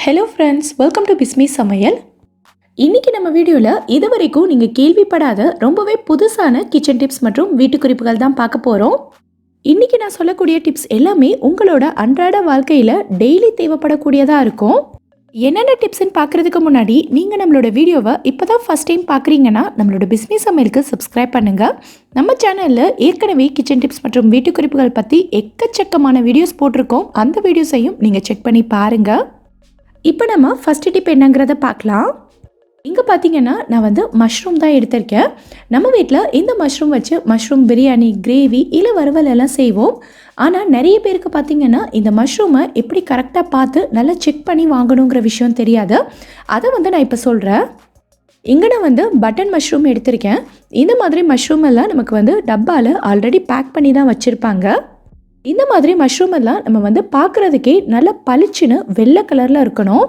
Hello friends, welcome to Bismi சமையல். இன்றைக்கி நம்ம வீடியோவில் இது வரைக்கும் நீங்கள் கேள்விப்படாத ரொம்பவே புதுசான கிச்சன் டிப்ஸ் மற்றும் வீட்டு குறிப்புகள் தான் பார்க்க போகிறோம். இன்றைக்கி நான் சொல்லக்கூடிய டிப்ஸ் எல்லாமே உங்களோட அன்றாட வாழ்க்கையில் டெய்லி தேவைப்படக்கூடியதாக இருக்கும். என்னென்ன டிப்ஸ்ன்னு பார்க்குறதுக்கு முன்னாடி நீங்கள் நம்மளோட வீடியோவை இப்போ தான் ஃபஸ்ட் டைம் பார்க்குறீங்கன்னா நம்மளோட பிஸ்மி சமையலுக்கு சப்ஸ்கிரைப் பண்ணுங்கள். நம்ம சேனலில் ஏற்கனவே கிச்சன் டிப்ஸ் மற்றும் வீட்டு குறிப்புகள் பற்றி எக்கச்சக்கமான வீடியோஸ் போட்டிருக்கோம். அந்த வீடியோஸையும் நீங்கள் செக் பண்ணி பாருங்கள். இப்போ நம்ம ஃபஸ்ட்டு டிப் என்னங்கிறத பார்க்கலாம். இங்கே பார்த்தீங்கன்னா நான் மஷ்ரூம் தான் எடுத்திருக்கேன். நம்ம வீட்டில் இந்த மஷ்ரூம் வச்சு மஷ்ரூம் பிரியாணி, கிரேவி இல்லை வறுவல் எல்லாம் செய்வோம். ஆனால் நிறைய பேருக்கு பார்த்தீங்கன்னா இந்த மஷ்ரூமை எப்படி கரெக்டாக பார்த்து நல்லா செக் பண்ணி வாங்கணுங்கிற விஷயம் தெரியாது. அதை நான் இப்போ சொல்கிறேன். இங்கே நான் பட்டன் மஷ்ரூம் எடுத்திருக்கேன். இந்த மாதிரி மஷ்ரூம் எல்லாம் நமக்கு டப்பாவில் ஆல்ரெடி பேக் பண்ணி தான் வச்சுருப்பாங்க. இந்த மாதிரி மஷ்ரூம் எல்லாம் நம்ம பார்க்குறதுக்கே நல்லா பளிச்சுன்னு வெள்ளை கலரில் இருக்கணும்.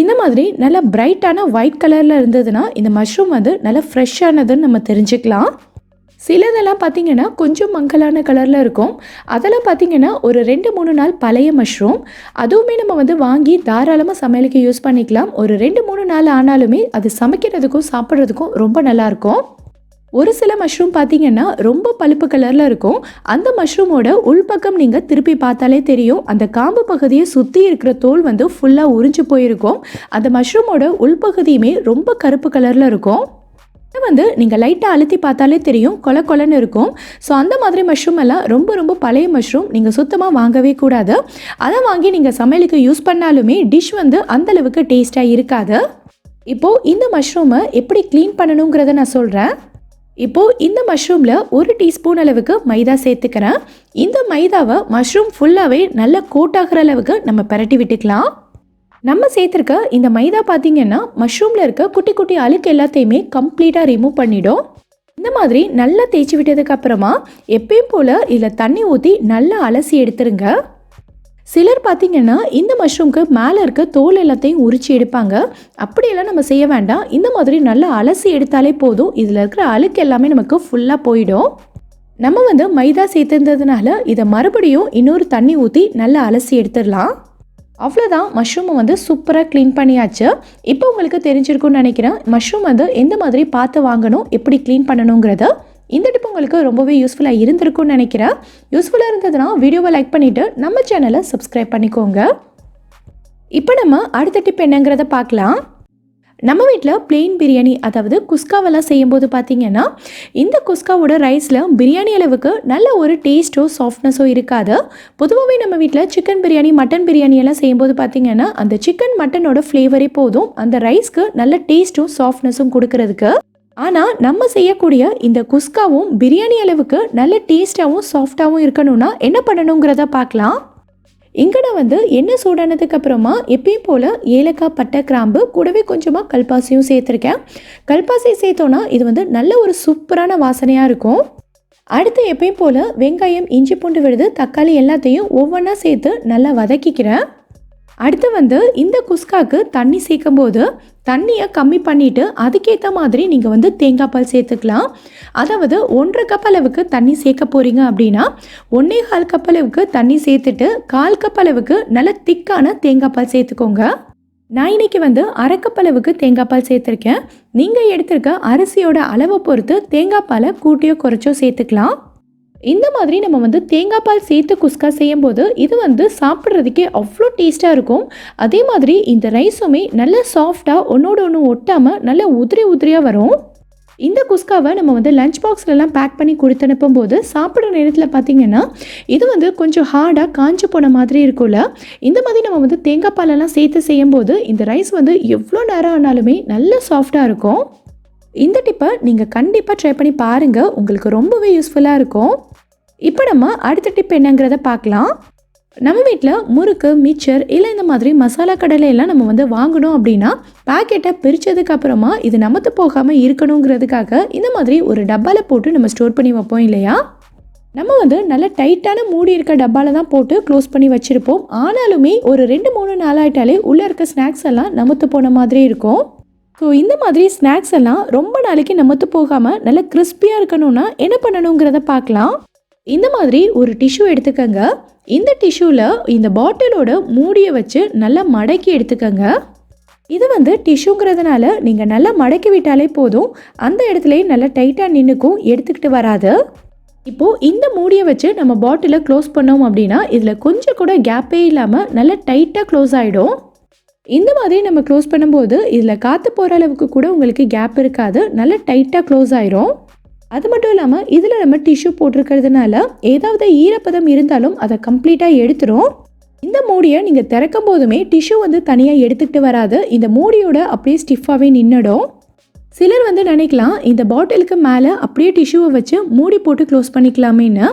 இந்த மாதிரி நல்லா பிரைட்டான ஒயிட் கலரில் இருந்ததுன்னா இந்த மஷ்ரூம் நல்லா ஃப்ரெஷ்ஷானதுன்னு நம்ம தெரிஞ்சுக்கலாம். சிலதெல்லாம் பார்த்திங்கன்னா கொஞ்சம் மங்கலான கலரில் இருக்கும். அதெல்லாம் பார்த்திங்கன்னா ஒரு 2-3 நாள் பழைய மஷ்ரூம். அதுவுமே நம்ம வாங்கி தாராளமாக சமையலுக்கு யூஸ் பண்ணிக்கலாம். ஒரு 2-3 நாள் ஆனாலுமே அது சமைக்கிறதுக்கும் சாப்பிட்றதுக்கும் ரொம்ப நல்லாயிருக்கும். ஒரு சில மஷ்ரூம் பார்த்தீங்கன்னா ரொம்ப பழுப்பு கலரில் இருக்கும். அந்த மஷ்ரூமோட உள்பக்கம் நீங்கள் திருப்பி பார்த்தாலே தெரியும். அந்த காம்பு பகுதியை சுற்றி இருக்கிற தோல் ஃபுல்லாக உறிஞ்சு போயிருக்கும். அந்த மஷ்ரூமோட உள்பகுதியுமே ரொம்ப கருப்பு கலரில் இருக்கும். நீங்கள் லைட்டாக அழுத்தி பார்த்தாலே தெரியும், கொல கொலன்னு இருக்கும். ஸோ அந்த மாதிரி மஷ்ரூம் எல்லாம் ரொம்ப ரொம்ப பழைய மஷ்ரூம் நீங்கள் சுத்தமாக வாங்கவே கூடாது. அதை வாங்கி நீங்கள் சமையலுக்கு யூஸ் பண்ணாலுமே டிஷ் அந்தளவுக்கு டேஸ்ட்டாக இருக்காது. இப்போது இந்த மஷ்ரூமை எப்படி க்ளீன் பண்ணணுங்கிறத நான் சொல்கிறேன். இப்போது இந்த மஷ்ரூமில் 1 டீஸ்பூன் அளவுக்கு மைதா சேர்த்துக்கிறேன். இந்த மைதாவை மஷ்ரூம் ஃபுல்லாகவே நல்லா கோட்டாகிற அளவுக்கு நம்ம பரட்டி விட்டுக்கலாம். நம்ம சேர்த்துருக்க இந்த மைதா பார்த்திங்கன்னா மஷ்ரூமில் இருக்க குட்டி குட்டி அழுக்கு எல்லாத்தையுமே கம்ப்ளீட்டாக ரிமூவ் பண்ணிடும். இந்த மாதிரி நல்லா தேய்ச்சி விட்டதுக்கப்புறமா எப்பயும் போல் இதில் தண்ணி ஊற்றி நல்லா அலசி எடுத்துருங்க. சிலர் பார்த்திங்கன்னா இந்த மஷ்ரூம்க்கு மேலே இருக்க தோல் எல்லாத்தையும் உரித்து எடுப்பாங்க. அப்படியெல்லாம் நம்ம செய்ய வேண்டாம். இந்த மாதிரி நல்லா அலசி எடுத்தாலே போதும். இதில் இருக்கிற அழுக்கு எல்லாமே நமக்கு ஃபுல்லாக போயிடும். நம்ம மைதா சேர்த்துருந்ததுனால இதை மறுபடியும் இன்னொரு தண்ணி ஊற்றி நல்லா அலசி எடுத்துடலாம். அவ்வளோதான், மஷ்ரூமை சூப்பராக க்ளீன் பண்ணியாச்சு. இப்போ உங்களுக்கு தெரிஞ்சிருக்கும்னு நினைக்கிறேன் மஷ்ரூம் எந்த மாதிரி பார்த்து வாங்கணும், எப்படி க்ளீன் பண்ணணுங்கிறது. இந்த டிப் உங்களுக்கு ரொம்பவே யூஸ்ஃபுல்லாக இருந்திருக்கும்னு நினைக்கிறேன். யூஸ்ஃபுல்லாக இருந்ததுன்னா வீடியோவை லைக் பண்ணிவிட்டு நம்ம சேனலை சப்ஸ்கிரைப் பண்ணிக்கோங்க. இப்போ நம்ம அடுத்த டிப் என்னங்கிறத பார்க்கலாம். நம்ம வீட்டில் பிளெயின் பிரியாணி, அதாவது குஸ்காவெல்லாம் செய்யும்போது பார்த்திங்கன்னா இந்த குஸ்காவோட ரைஸில் பிரியாணி அளவுக்கு நல்ல ஒரு டேஸ்ட்டோ சாஃப்ட்னஸோ இருக்காது. பொதுவாகவே நம்ம வீட்டில் சிக்கன் பிரியாணி, மட்டன் பிரியாணி எல்லாம் செய்யும்போது பார்த்திங்கன்னா அந்த சிக்கன் மட்டனோட ஃப்ளேவரே போதும் அந்த ரைஸ்க்கு நல்ல டேஸ்ட்டும் சாஃப்ட்னஸும் கொடுக்கறதுக்கு. ஆனால் நம்ம செய்யக்கூடிய இந்த குஸ்காவும் பிரியாணி அளவுக்கு நல்ல டேஸ்ட்டாகவும் சாஃப்டாகவும் இருக்கணும்னா என்ன பண்ணணுங்கிறத பார்க்கலாம். இங்கே நான் எண்ணெய் சூடானதுக்கு அப்புறமா எப்பயும் போல் ஏலக்காய், பட்டை, கிராம்பு கூடவே கொஞ்சமாக கல்பாசியும் சேர்த்துருக்கேன். கல்பாசி சேர்த்தோன்னா இது நல்ல ஒரு சூப்பரான வாசனையாக இருக்கும். அடுத்து எப்பயும் போல் வெங்காயம், இஞ்சி பூண்டு விழுது, தக்காளி எல்லாத்தையும் ஒவ்வொன்றா சேர்த்து நல்லா வதக்கிக்கிறேன். அடுத்து இந்த குஸ்காக்கு தண்ணி சேர்க்கும் போது தண்ணியை கம்மி பண்ணிவிட்டு அதுக்கேற்ற மாதிரி நீங்கள் தேங்காய் பால் சேர்த்துக்கலாம். அதாவது 1.5 கப் அளவுக்கு தண்ணி சேர்க்க போகிறீங்க அப்படின்னா 1.25 கப் அளவுக்கு தண்ணி சேர்த்துட்டு 1/4 கப் அளவுக்கு நல்ல திக்கான தேங்காய் பால் சேர்த்துக்கோங்க. நான் இன்றைக்கி 1/2 கப் அளவுக்கு தேங்காய் பால் சேர்த்துருக்கேன். நீங்கள் எடுத்திருக்க அரிசியோட அளவை பொறுத்து தேங்காய் பாலை கூட்டியோ குறைச்சோ சேர்த்துக்கலாம். இந்த மாதிரி நம்ம தேங்காய் பால் சேர்த்து குஸ்கா செய்யும்போது இது சாப்பிட்றதுக்கே அவ்வளோ டேஸ்ட்டாக இருக்கும். அதே மாதிரி இந்த ரைஸுமே நல்ல சாஃப்டாக ஒன்றோட ஒன்று ஒட்டாமல் நல்ல உதிரியாக வரும். இந்த குஸ்காவை நம்ம லஞ்ச் பாக்ஸ்லலாம் பேக் பண்ணி கொடுத்து அனுப்பும்போது சாப்பிட்ற நேரத்தில் பார்த்திங்கன்னா இது கொஞ்சம் ஹார்டாக காஞ்சு போன மாதிரி இருக்கும்ல. இந்த மாதிரி நம்ம தேங்காய் பாலெல்லாம் சேர்த்து செய்யும்போது இந்த ரைஸ் எவ்வளோ நேரம் ஆனாலுமே நல்ல சாஃப்டாக இருக்கும். இந்த டிப்பை நீங்கள் கண்டிப்பாக ட்ரை பண்ணி பாருங்கள், உங்களுக்கு ரொம்பவே யூஸ்ஃபுல்லாக இருக்கும். இப்போ நம்ம அடுத்த டிப் என்னங்கிறத பார்க்கலாம். நம்ம வீட்டில் முறுக்கு, மிச்சர் இல்லை இந்த மாதிரி மசாலா கடலையெல்லாம் நம்ம வாங்கணும் அப்படின்னா பேக்கெட்டை பிரித்ததுக்கு அப்புறமா இது நமத்து போகாமல் இருக்கணுங்கிறதுக்காக இந்த மாதிரி ஒரு டப்பாவில் போட்டு நம்ம ஸ்டோர் பண்ணி வைப்போம் இல்லையா. நம்ம நல்ல டைட்டான மூடி இருக்க டப்பாவில் தான் போட்டு க்ளோஸ் பண்ணி வச்சுருப்போம். ஆனாலுமே ஒரு 2-3 நாள் ஆகிட்டாலே உள்ளே இருக்க ஸ்நாக்ஸ் எல்லாம் நமத்து போன மாதிரி இருக்கும். ஸோ இந்த மாதிரி ஸ்நாக்ஸ் எல்லாம் ரொம்ப நாளைக்கு நமத்து போகாமல் நல்ல கிறிஸ்பியாக இருக்கணும்னா என்ன பண்ணணுங்கிறத பார்க்கலாம். இந்த மாதிரி ஒரு டிஷ்யூ எடுத்துக்கங்க. இந்த டிஷ்யூவில் இந்த பாட்டிலோட மூடியை வச்சு நல்லா மடக்கி எடுத்துக்கங்க. இது வந்து டிஷ்யூங்கிறதுனால நீங்கள் நல்லா மடக்கி விட்டாலே போதும், அந்த இடத்துலையே நல்லா டைட்டாக நின்றுக்கும், எடுத்துக்கிட்டு வராது. இப்போது இந்த மூடியை வச்சு நம்ம பாட்டிலை க்ளோஸ் பண்ணோம் அப்படின்னா இதில் கொஞ்சம் கூட கேப்பே இல்லாமல் நல்லா டைட்டாக க்ளோஸ் ஆகிடும். இந்த மாதிரி நம்ம க்ளோஸ் பண்ணும்போது இதில் காற்று போகிற அளவுக்கு கூட உங்களுக்கு கேப் இருக்காது, நல்லா டைட்டாக க்ளோஸ் ஆயிரும். அது மட்டும் இல்லாமல் இதில் நம்ம டிஷ்யூ போட்டிருக்கிறதுனால ஏதாவது ஈரப்பதம் இருந்தாலும் அதை கம்ப்ளீட்டாக எடுத்துரும். இந்த மூடியை நீங்கள் திறக்கும் போதுமே டிஷ்யூ வந்து தனியாக எடுத்துக்கிட்டு வராது, இந்த மூடியோட அப்படியே ஸ்டிஃபாகவே நின்றுடும். சிலர் வந்து நினைக்கலாம் இந்த பாட்டிலுக்கு மேலே அப்படியே டிஷ்யூவை வச்சு மூடி போட்டு க்ளோஸ் பண்ணிக்கலாமேன்னு.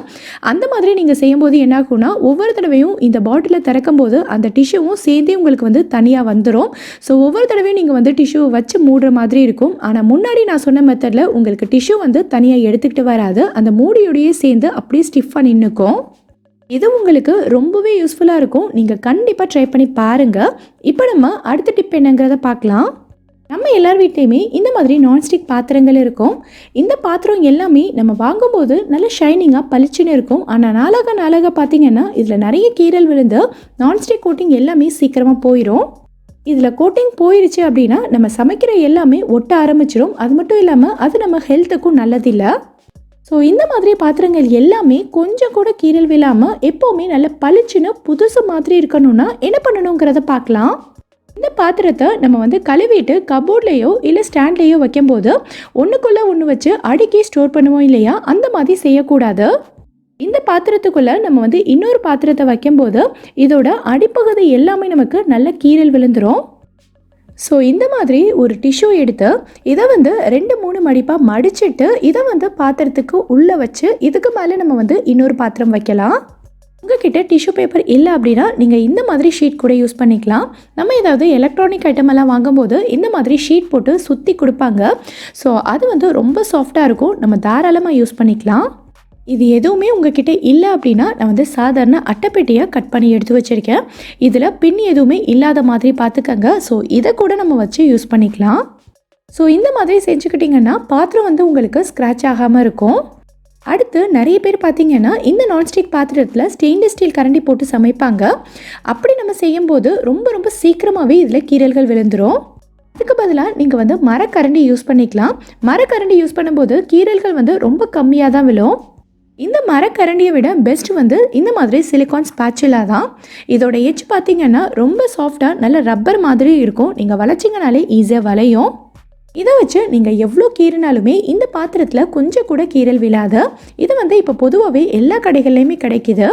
அந்த மாதிரி நீங்கள் செய்யும்போது என்ன ஆகும்னா ஒவ்வொரு தடவையும் இந்த பாட்டிலை திறக்கும் போது அந்த டிஷ்யூவும் சேர்ந்தே உங்களுக்கு வந்து தனியாக வந்துடும். ஸோ ஒவ்வொரு தடவையும் நீங்கள் வந்து டிஷ்யூவை வச்சு மூடுற மாதிரி இருக்கும். ஆனால் முன்னாடி நான் சொன்ன மெத்தடில் உங்களுக்கு டிஷ்யூ வந்து தனியாக எடுத்துக்கிட்டு வராது, அந்த மூடியோடையே சேர்ந்து அப்படியே ஸ்டிஃபாக நின்றுக்கும். இது உங்களுக்கு ரொம்பவே யூஸ்ஃபுல்லாக இருக்கும், நீங்கள் கண்டிப்பாக ட்ரை பண்ணி பாருங்கள். இப்போ நம்ம அடுத்த டிப் என்னங்கிறத பார்க்கலாம். நம்ம எல்லார் வீட்லேயுமே இந்த மாதிரி நான்ஸ்டிக் பாத்திரங்கள் இருக்கும். இந்த பாத்திரம் எல்லாமே நம்ம வாங்கும்போது நல்ல ஷைனிங்காக பளிச்சுன்னு இருக்கும். ஆனால் நாளாக பார்த்தீங்கன்னா இதில் நிறைய கீறல் விழுந்து நான்ஸ்டிக் கோட்டிங் எல்லாமே சீக்கிரமாக போயிடும். இதில் கோட்டிங் போயிடுச்சு அப்படின்னா நம்ம சமைக்கிற எல்லாமே ஒட்ட ஆரம்பிச்சிடும். அது மட்டும் இல்லாமல் அது நம்ம ஹெல்த்துக்கும் நல்லதில்லை. ஸோ இந்த மாதிரி பாத்திரங்கள் எல்லாமே கொஞ்சம் கூட கீறல் விழாமல் எப்போவுமே நல்ல பளிச்சுன்னு புதுசு மாதிரி இருக்கணும்னா என்ன பண்ணணுங்கிறத பார்க்கலாம். இந்த பாத்திரத்தை நம்ம வந்து கழுவிட்டு கபோர்ட்லேயோ இல்லை ஸ்டாண்ட்லேயோ வைக்கும்போது ஒன்றுக்குள்ளே ஒன்று வச்சு அடுக்கி ஸ்டோர் பண்ணுவோம் இல்லையா, அந்த மாதிரி செய்யக்கூடாது. இந்த பாத்திரத்துக்குள்ளே நம்ம வந்து இன்னொரு பாத்திரத்தை வைக்கும்போது இதோட அடிப்பகுதி எல்லாமே நமக்கு நல்ல கீறல் விழுந்துடும். ஸோ இந்த மாதிரி ஒரு டிஷ்யூ எடுத்து இதை வந்து 2-3 மடிப்பாக மடிச்சுட்டு இதை வந்து பாத்திரத்துக்கு உள்ளே வச்சு இதுக்கு மேலே நம்ம வந்து இன்னொரு பாத்திரம் வைக்கலாம். உங்ககிட்ட டிஷ்யூ பேப்பர் இல்லை அப்படின்னா நீங்கள் இந்த மாதிரி ஷீட் கூட யூஸ் பண்ணிக்கலாம். நம்ம ஏதாவது எலக்ட்ரானிக் ஐட்டம் எல்லாம் வாங்கும்போது இந்த மாதிரி ஷீட் போட்டு சுற்றி கொடுப்பாங்க. ஸோ அது வந்து ரொம்ப சாஃப்டாக இருக்கும், நம்ம தாராளமாக யூஸ் பண்ணிக்கலாம். இது எதுவுமே உங்ககிட்ட இல்லை அப்படின்னா நான் வந்து சாதாரண அட்டைப்பெட்டியை கட் பண்ணி எடுத்து வச்சுருக்கேன். இதில் பின் எதுவுமே இல்லாத மாதிரி பார்த்துக்கங்க. ஸோ இதை கூட நம்ம வச்சு யூஸ் பண்ணிக்கலாம். ஸோ இந்த மாதிரி செஞ்சுக்கிட்டிங்கன்னா பாத்திரம் வந்து உங்களுக்கு ஸ்க்ராட்ச் ஆகாமல் இருக்கும். அடுத்து நிறைய பேர் பார்த்திங்கன்னா இந்த நான்ஸ்டிக் பாத்திரத்தில் ஸ்டெயின்லெஸ் ஸ்டீல் கரண்டி போட்டு சமைப்பாங்க. அப்படி நம்ம செய்யும்போது ரொம்ப சீக்கிரமாகவே இதில் கீறல்கள் விழுந்துடும். அதுக்கு பதிலாக நீங்கள் வந்து மரக்கரண்டி யூஸ் பண்ணிக்கலாம். மரக்கரண்டி யூஸ் பண்ணும்போது கீறல்கள் வந்து ரொம்ப கம்மியாக தான் விழும். இந்த மரக்கரண்டியை விட பெஸ்ட் வந்து இந்த மாதிரி சிலிகான் ஸ்பேச்சுலா தான். இதோட எட்ஜ் பார்த்திங்கன்னா ரொம்ப சாஃப்டாக நல்ல ரப்பர் மாதிரி இருக்கும், நீங்கள் வளைச்சிங்கனாலே ஈஸியாக வளையும். இதை வச்சு நீங்கள் எவ்வளோ கீறினாலுமே இந்த பாத்திரத்தில் கொஞ்சம் கூட கீறல் விழாது. இது வந்து இப்போ பொதுவாகவே எல்லா கடைகள்லையுமே கிடைக்கிது.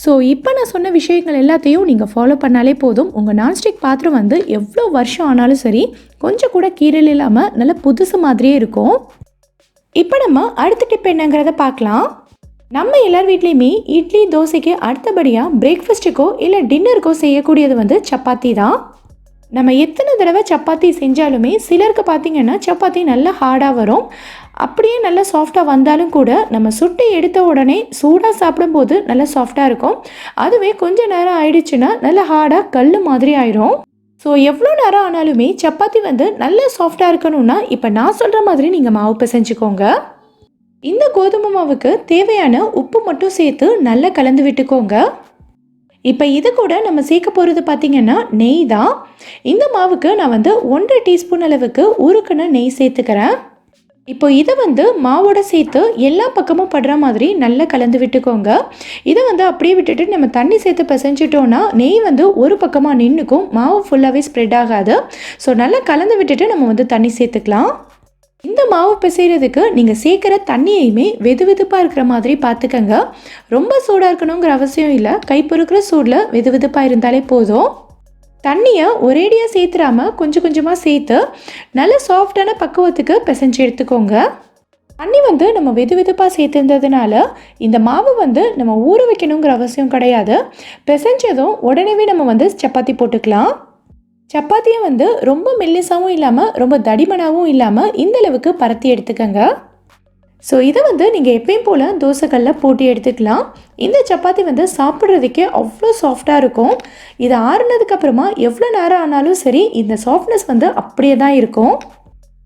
ஸோ இப்போ நான் சொன்ன விஷயங்கள் எல்லாத்தையும் நீங்கள் ஃபாலோ பண்ணாலே போதும், உங்கள் நான்ஸ்டிக் பாத்திரம் வந்து எவ்வளோ வருஷம் ஆனாலும் சரி கொஞ்சம் கூட கீறல் இல்லாமல் நல்ல புதுசு மாதிரியே இருக்கும். இப்போ நம்ம அடுத்த டிப் என்னங்கிறத பார்க்கலாம். நம்ம எல்லார் வீட்லேயுமே இட்லி தோசைக்கு அடுத்தபடியாக பிரேக்ஃபாஸ்ட்டுக்கோ இல்லை டின்னருக்கோ செய்யக்கூடியது வந்து சப்பாத்தி தான். நம்ம எத்தனை தடவை சப்பாத்தி செஞ்சாலுமே சிலருக்கு பார்த்திங்கன்னா சப்பாத்தி நல்லா ஹார்டாக வரும். அப்படியே நல்லா சாஃப்டாக வந்தாலும் கூட நம்ம சுட்டு எடுத்த உடனே சூடாக சாப்பிடும்போது நல்லா சாஃப்டாக இருக்கும். அதுவே கொஞ்சம் நேரம் ஆயிடுச்சுன்னா நல்லா ஹார்டாக கல் மாதிரி ஆயிரும். ஸோ எவ்வளோ நேரம் ஆனாலுமே சப்பாத்தி வந்து நல்லா சாஃப்டாக இருக்கணும்னா இப்போ நான் சொல்கிற மாதிரி நீங்கள் மாவு பிசைஞ்சுக்கோங்க. இந்த கோதுமை மாவுக்கு தேவையான உப்பு மட்டும் சேர்த்து நல்லா கலந்து விட்டுக்கோங்க. இப்போ இது கூட நம்ம சேர்க்க போகிறது பார்த்திங்கன்னா நெய் தான். இந்த மாவுக்கு நான் வந்து 1.5 டீஸ்பூன் அளவுக்கு உருக்குன நெய் சேர்த்துக்கிறேன். இப்போ இதை வந்து மாவோட சேர்த்து எல்லா பக்கமும் படுற மாதிரி நல்லா கலந்து விட்டுக்கோங்க. இதை வந்து அப்படியே விட்டுட்டு நம்ம தண்ணி சேர்த்து பிசைஞ்சிட்டோன்னா நெய் வந்து ஒரு பக்கமாக நின்றுக்கும், மாவு ஃபுல்லாகவே ஸ்ப்ரெட் ஆகாது. ஸோ நல்லா கலந்து விட்டுட்டு நம்ம வந்து தண்ணி சேர்த்துக்கலாம். இந்த மாவு பிசைகிறதுக்கு நீங்கள் சேர்க்குற தண்ணியையுமே வெதுவெதுப்பாக இருக்கிற மாதிரி பார்த்துக்கங்க. ரொம்ப சூடாக இருக்கணுங்கிற அவசியம் இல்லை, கை பொறுக்கிற சூடில் வெதுவெதுப்பாக இருந்தாலே போதும். தண்ணியை ஒரேடியாக சேர்த்துடாமல் கொஞ்சம் கொஞ்சமாக சேர்த்து நல்ல சாஃப்டான பக்குவத்துக்கு பிசைஞ்சு எடுத்துக்கோங்க. தண்ணி வந்து நம்ம வெதுவெதுப்பாக சேர்த்துருந்ததுனால இந்த மாவு வந்து நம்ம ஊற வைக்கணுங்கிற அவசியம் கிடையாது. பிசைஞ்சதும் உடனே நம்ம வந்து சப்பாத்தி போட்டுக்கலாம். சப்பாத்தியை வந்து ரொம்ப மெல்லிசாவும் இல்லாமல் ரொம்ப தடிமனாகவும் இல்லாமல் இந்தளவுக்கு பரத்தி எடுத்துக்கங்க. ஸோ இதை வந்து நீங்கள் எப்பயும் போல் தோசைக்கல்லில் போட்டு எடுத்துக்கலாம். இந்த சப்பாத்தி வந்து சாப்பிட்றதுக்கே அவ்வளோ சாஃப்டாக இருக்கும். இது ஆறுனதுக்கப்புறமா எவ்வளோ நேரம் ஆனாலும் சரி இந்த சாஃப்ட்னஸ் வந்து அப்படியே தான் இருக்கும்.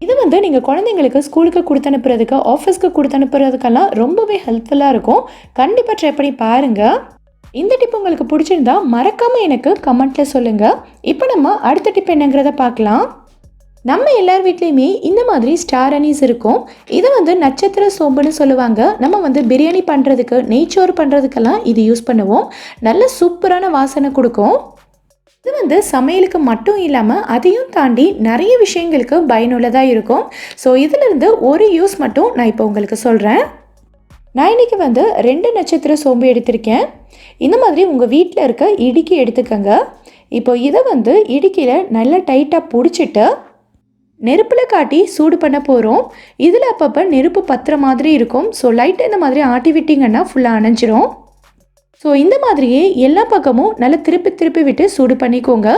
இது வந்து நீங்கள் குழந்தைங்களுக்கு ஸ்கூலுக்கு கொடுத்து அனுப்புறதுக்கு, ஆஃபீஸ்க்கு கொடுத்து அனுப்புறதுக்கெல்லாம் ரொம்பவே ஹெல்ப்ஃபுல்லாக இருக்கும். கண்டிப்பாக ட்ரை பண்ணி பாருங்கள். இந்த டிப் உங்களுக்கு பிடிச்சிருந்தா மறக்காமல் எனக்கு கமெண்ட்டில் சொல்லுங்கள். இப்போ நம்ம அடுத்த டிப் என்னங்கிறத பார்க்கலாம். நம்ம எல்லார் வீட்லேயுமே இந்த மாதிரி ஸ்டார் அனீஸ் இருக்கும். இதை வந்து நட்சத்திர சோம்புன்னு சொல்லுவாங்க. நம்ம வந்து பிரியாணி பண்ணுறதுக்கு, நெய்ச்சோறு பண்ணுறதுக்கெல்லாம் இது யூஸ் பண்ணுவோம். நல்ல சூப்பரான வாசனை கொடுக்கும். இது வந்து சமையலுக்கு மட்டும் இல்லாமல் அதையும் தாண்டி நிறைய விஷயங்களுக்கு பயனுள்ளதாக இருக்கும். ஸோ இதிலிருந்து ஒரு யூஸ் மட்டும் நான் இப்போ உங்களுக்கு சொல்கிறேன். நான் இன்றைக்கி வந்து 2 நட்சத்திர சோம்பு எடுத்திருக்கேன். இந்த மாதிரி உங்கள் வீட்டில் இருக்க இடுக்கி எடுத்துக்கங்க. இப்போ இதை வந்து இடுக்கியில் நல்லா டைட்டாக பிடிச்சிட்டு நெருப்பில் காட்டி சூடு பண்ண போகிறோம். இதில் அப்பப்போ நெருப்பு பத்துற மாதிரி இருக்கும். ஸோ லைட்டாக இந்த மாதிரி ஆட்டி விட்டிங்கன்னா ஃபுல்லாக அணைஞ்சிரும். ஸோ இந்த மாதிரியே எல்லா பக்கமும் நல்லா திருப்பி விட்டு சூடு பண்ணிக்கோங்க.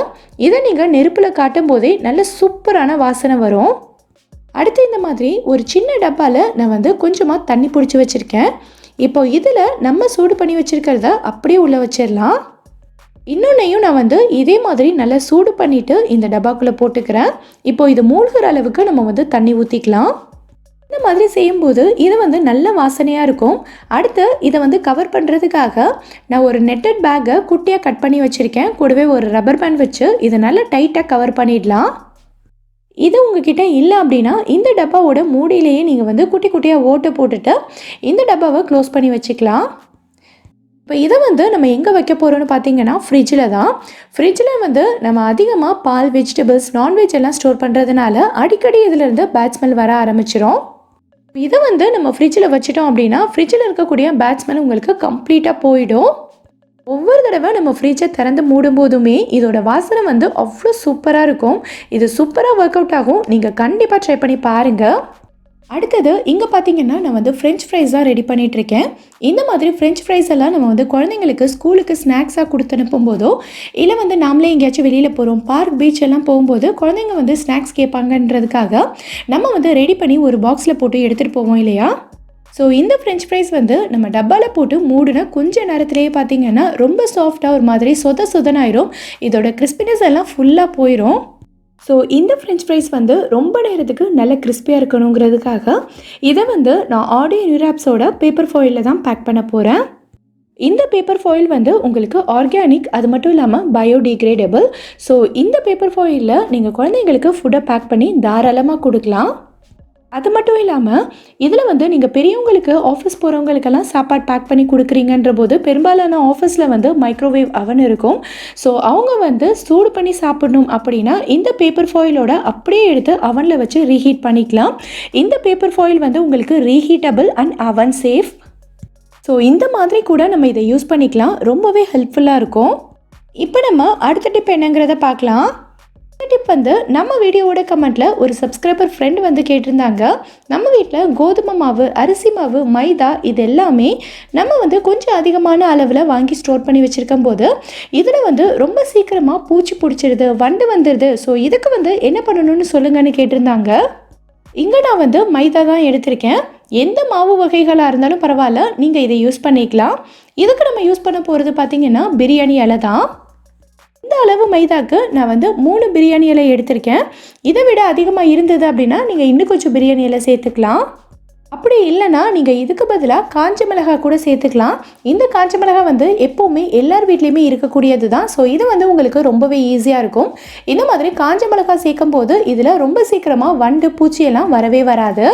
இதை நீங்கள் நெருப்பில் காட்டும் போதே நல்ல சூப்பரான வாசனை வரும். அடுத்து இந்த மாதிரி ஒரு சின்ன டப்பாவில் நான் வந்து கொஞ்சமாக தண்ணி பிடிச்சி வச்சுருக்கேன். இப்போ இதில் நம்ம சூடு பண்ணி வச்சுருக்கிறத அப்படியே உள்ளே வச்சிடலாம். இன்னொன்னையும் நான் வந்து இதே மாதிரி நல்லா சூடு பண்ணிவிட்டு இந்த டப்பாக்குள்ளே போட்டுக்கிறேன். இப்போ இது மூழ்கிற அளவுக்கு நம்ம வந்து தண்ணி ஊற்றிக்கலாம். இந்த மாதிரி செய்யும்போது இது வந்து நல்ல வாசனையாக இருக்கும். அடுத்து இதை வந்து கவர் பண்ணுறதுக்காக நான் ஒரு நெட்டட் பேக்கை குட்டியாக கட் பண்ணி வச்சுருக்கேன். கூடவே ஒரு ரப்பர் பேண்ட் வச்சு இதை நல்லா டைட்டாக கவர் பண்ணிடலாம். இது உங்ககிட்ட இல்லை அப்படின்னா இந்த டப்பாவோட மூடியிலேயே நீங்கள் வந்து குட்டி குட்டியாக ஓட்டை போட்டுட்டு இந்த டப்பாவை க்ளோஸ் பண்ணி வச்சுக்கலாம். இப்போ இதை வந்து நம்ம எங்கே வைக்க போகிறோன்னு பார்த்தீங்கன்னா ஃப்ரிட்ஜில் தான். ஃப்ரிட்ஜில் வந்து நம்ம அதிகமாக பால், வெஜிடபிள்ஸ், நான்வெஜ் எல்லாம் ஸ்டோர் பண்ணுறதுனால அடிக்கடி இதிலேருந்து பேட் ஸ்மெல் வர ஆரம்பிச்சிடும். இதை வந்து நம்ம ஃப்ரிட்ஜில் வச்சிட்டோம் அப்படின்னா ஃப்ரிட்ஜில் இருக்கக்கூடிய பேட் ஸ்மெல் உங்களுக்கு கம்ப்ளீட்டாக போயிடும். ஒவ்வொரு தடவை நம்ம ஃப்ரிட்ஜை திறந்து மூடும் போதுமே இதோட வாசனை வந்து அவ்வளோ சூப்பராக இருக்கும். இது சூப்பராக ஒர்க் அவுட் ஆகும். நீங்கள் கண்டிப்பாக ட்ரை பண்ணி பாருங்கள். அடுத்தது இங்கே பார்த்தீங்கன்னா நான் வந்து ஃப்ரெஞ்ச் ஃப்ரைஸ் தான் ரெடி பண்ணிகிட்ருக்கேன். இந்த மாதிரி ஃப்ரெஞ்ச் ஃப்ரைஸ் எல்லாம் நம்ம வந்து குழந்தைங்களுக்கு ஸ்கூலுக்கு ஸ்நாக்ஸாக கொடுத்து அனுப்பும் போதோ இல்லை வந்து நாமளே எங்கேயாச்சும் வெளியில் போகிறோம், பார்க், பீச் எல்லாம் போகும்போது குழந்தைங்க வந்து ஸ்நாக்ஸ் கேட்பாங்கன்றதுக்காக நம்ம வந்து ரெடி பண்ணி ஒரு பாக்ஸில் போட்டு எடுத்துகிட்டு போவோம் இல்லையா? ஸோ இந்த ஃப்ரெஞ்ச் ஃப்ரைஸ் வந்து நம்ம டப்பாவில் போட்டு மூடின கொஞ்ச நேரத்துலேயே பார்த்தீங்கன்னா ரொம்ப சாஃப்டாக ஒரு மாதிரி சொதனாயிரும். இதோட கிறிஸ்பினஸ் எல்லாம் ஃபுல்லாக போயிடும். ஸோ இந்த ஃப்ரெஞ்ச் ஃப்ரைஸ் வந்து ரொம்ப நேரத்துக்கு நல்ல கிறிஸ்பியாக இருக்கணுங்கிறதுக்காக இதை வந்து நான் ஆடி யூனிராப்ஸோட பேப்பர் ஃபாயிலில் தான் பேக் பண்ண போகிறேன். இந்த பேப்பர் ஃபாயில் வந்து உங்களுக்கு ஆர்கானிக், அது மட்டும் இல்லாமல் பயோடிகிரேடபிள். ஸோ இந்த பேப்பர் ஃபாயிலில் நீங்கள் குழந்தைங்களுக்கு ஃபுட்டை பேக் பண்ணி தாராளமாக கொடுக்கலாம். அது மட்டும் இல்லாமல் இதில் வந்து நீங்கள் பெரியவங்களுக்கு, ஆஃபீஸ் போகிறவங்களுக்கெல்லாம் சாப்பாடு பேக் பண்ணி கொடுக்குறீங்கன்ற போது பெரும்பாலான ஆஃபீஸில் வந்து மைக்ரோவேவ் அவன் இருக்கும். ஸோ அவங்க வந்து சூடு பண்ணி சாப்பிடணும் அப்படின்னா இந்த பேப்பர் ஃபாயிலோட அப்படியே எடுத்து அவனில் வச்சு ரீஹீட் பண்ணிக்கலாம். இந்த பேப்பர் ஃபாயில் வந்து உங்களுக்கு ரீஹீட்டபிள் அண்ட் அவன் சேஃப். ஸோ இந்த மாதிரி கூட நம்ம இதை யூஸ் பண்ணிக்கலாம். ரொம்பவே ஹெல்ப்ஃபுல்லாக இருக்கும். இப்போ நம்ம அடுத்த டிப் என்னங்கிறத பார்க்கலாம். டிப் வந்து நம்ம வீடியோவோட கமெண்ட்டில் ஒரு சப்ஸ்கிரைபர் ஃப்ரெண்ட் வந்து கேட்டிருந்தாங்க. நம்ம வீட்டில் கோதுமை மாவு, அரிசி மாவு, மைதா இது எல்லாமே நம்ம வந்து கொஞ்சம் அதிகமான அளவில் வாங்கி ஸ்டோர் பண்ணி வச்சுருக்கும் போது இதில் வந்து ரொம்ப சீக்கிரமாக பூச்சி பிடிச்சிருது, வண்டு வந்துடுது. ஸோ இதுக்கு வந்து என்ன பண்ணணும்னு சொல்லுங்கன்னு கேட்டிருந்தாங்க. இங்கே நான் வந்து மைதா தான் எடுத்திருக்கேன். எந்த மாவு வகைகளாக இருந்தாலும் பரவாயில்ல, நீங்கள் இதை யூஸ் பண்ணிக்கலாம். இதுக்கு நம்ம யூஸ் பண்ண போகிறது பார்த்திங்கன்னா பிரியாணி இலை தான். இந்த அளவு மைதாக்கு நான் வந்து 3 பிரியாணி இலை எடுத்திருக்கேன். இதை விட அதிகமாக இருந்தது அப்படின்னா நீங்கள் இன்னும் கொஞ்சம் பிரியாணி இலை சேர்த்துக்கலாம். அப்படி இல்லைன்னா நீங்கள் இதுக்கு பதிலாக காஞ்ச மிளகாய் கூட சேர்த்துக்கலாம். இந்த காஞ்ச மிளகாய் வந்து எப்போவுமே எல்லார் வீட்லேயுமே இருக்கக்கூடியது தான். ஸோ இது வந்து உங்களுக்கு ரொம்பவே ஈஸியாக இருக்கும். இந்த மாதிரி காஞ்ச மிளகாய் சேர்க்கும் போது இதில் ரொம்ப சீக்கிரமாக வண்டு, பூச்சியெல்லாம் வரவே வராது.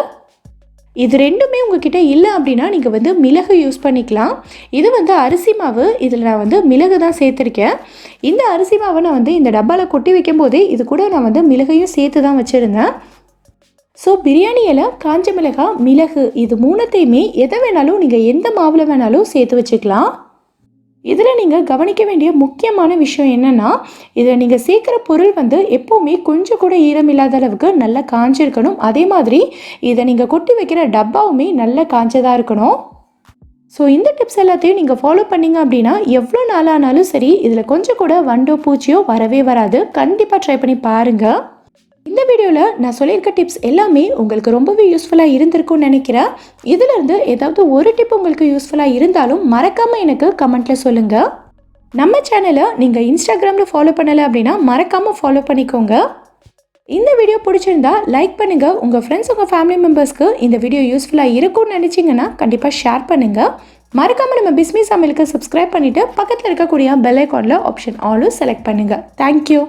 இது ரெண்டுமே உங்ககிட்ட இல்லை அப்படின்னா நீங்கள் வந்து மிளகு யூஸ் பண்ணிக்கலாம். இது வந்து அரிசி மாவு, இதில் நான் வந்து மிளகு தான் சேர்த்துருக்கேன். இந்த அரிசி மாவை நான் வந்து இந்த டப்பாவில் கொட்டி வைக்கும் போதே இது கூட நான் வந்து மிளகையும் சேர்த்து தான் வச்சுருந்தேன். ஸோ பிரியாணி இலை, காஞ்ச மிளகாய், மிளகு இது 3த்தையுமே எதை வேணாலும் நீங்கள் எந்த மாவில் வேணாலும் சேர்த்து வச்சுக்கலாம். இதில் நீங்கள் கவனிக்க வேண்டிய முக்கியமான விஷயம் என்னென்னா, இதில் நீங்கள் சேர்க்குற பொருள் வந்து எப்போவுமே கொஞ்சம் கூட ஈரம் இல்லாத அளவுக்கு நல்லா காஞ்சிருக்கணும். அதே மாதிரி இதை நீங்கள் கொட்டி வைக்கிற டப்பாவுமே நல்லா காஞ்சதாக இருக்கணும். ஸோ இந்த டிப்ஸ் எல்லாத்தையும் நீங்கள் ஃபாலோ பண்ணிங்க அப்படின்னா எவ்வளோ நாளானாலும் சரி இதில் கொஞ்சம் கூட வண்டோ, பூச்சியோ வரவே வராது. கண்டிப்பாக ட்ரை பண்ணி பாருங்கள். இந்த வீடியோவில் நான் சொல்லியிருக்க டிப்ஸ் எல்லாமே உங்களுக்கு ரொம்பவே யூஸ்ஃபுல்லாக இருந்திருக்கும்னு நினைக்கிறேன். இதிலேருந்து ஏதாவது ஒரு டிப் உங்களுக்கு யூஸ்ஃபுல்லாக இருந்தாலும் மறக்காமல் எனக்கு கமெண்ட்டில் சொல்லுங்கள். நம்ம சேனலை நீங்கள் இன்ஸ்டாகிராமில் ஃபாலோ பண்ணலை அப்படின்னா மறக்காமல் ஃபாலோ பண்ணிக்கோங்க. இந்த வீடியோ பிடிச்சிருந்தா லைக் பண்ணுங்க. உங்க ஃப்ரெண்ட்ஸ் உங்க ஃபேமிலி மெம்பர்ஸ்க்கு இந்த வீடியோ யூஸ்ஃபுல்லா இருக்கும்னு நினைச்சீங்கன்னா கண்டிப்பா ஷேர் பண்ணுங்க. மறக்காம நம்ம பிஸ்மி சமையலுக்கு சப்ஸ்கிரைப் பண்ணிட்டு பக்கத்துல இருக்கக்கூடிய பெல் ஐகான்ல ஆப்ஷன் ஆலும் செலக்ட் பண்ணுங்க. தேங்க்யூ.